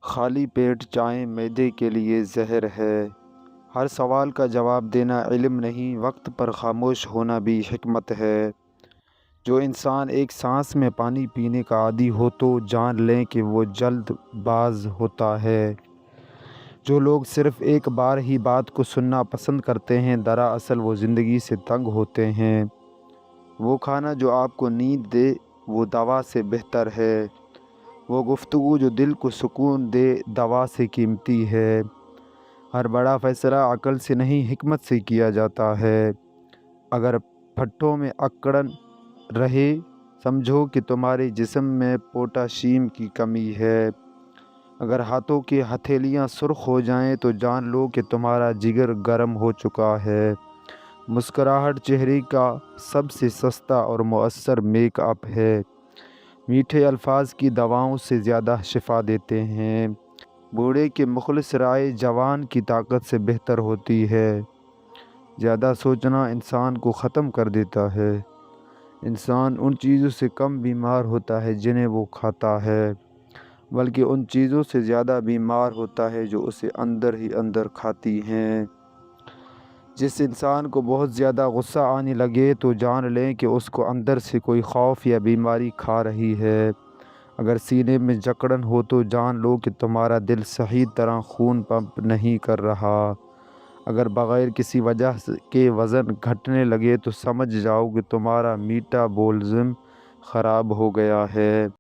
خالی پیٹ چائے معدے کے لیے زہر ہے۔ ہر سوال کا جواب دینا علم نہیں، وقت پر خاموش ہونا بھی حکمت ہے۔ جو انسان ایک سانس میں پانی پینے کا عادی ہو تو جان لیں کہ وہ جلد باز ہوتا ہے۔ جو لوگ صرف ایک بار ہی بات کو سننا پسند کرتے ہیں دراصل وہ زندگی سے تنگ ہوتے ہیں۔ وہ کھانا جو آپ کو نیند دے وہ دوا سے بہتر ہے۔ وہ گفتگو جو دل کو سکون دے دوا سے قیمتی ہے۔ ہر بڑا فیصلہ عقل سے نہیں حکمت سے کیا جاتا ہے۔ اگر پٹھوں میں اکڑن رہے سمجھو کہ تمہارے جسم میں پوٹاشیم کی کمی ہے۔ اگر ہاتھوں کی ہتھیلیاں سرخ ہو جائیں تو جان لو کہ تمہارا جگر گرم ہو چکا ہے۔ مسکراہٹ چہرے کا سب سے سستا اور مؤثر میک اپ ہے۔ میٹھے الفاظ کی دواؤں سے زیادہ شفا دیتے ہیں۔ بوڑھے کی مخلص رائے جوان کی طاقت سے بہتر ہوتی ہے۔ زیادہ سوچنا انسان کو ختم کر دیتا ہے۔ انسان ان چیزوں سے کم بیمار ہوتا ہے جنہیں وہ کھاتا ہے، بلکہ ان چیزوں سے زیادہ بیمار ہوتا ہے جو اسے اندر ہی اندر کھاتی ہیں۔ جس انسان کو بہت زیادہ غصہ آنے لگے تو جان لیں کہ اس کو اندر سے کوئی خوف یا بیماری کھا رہی ہے۔ اگر سینے میں جکڑن ہو تو جان لو کہ تمہارا دل صحیح طرح خون پمپ نہیں کر رہا۔ اگر بغیر کسی وجہ کے وزن گھٹنے لگے تو سمجھ جاؤ کہ تمہارا میٹابولزم خراب ہو گیا ہے۔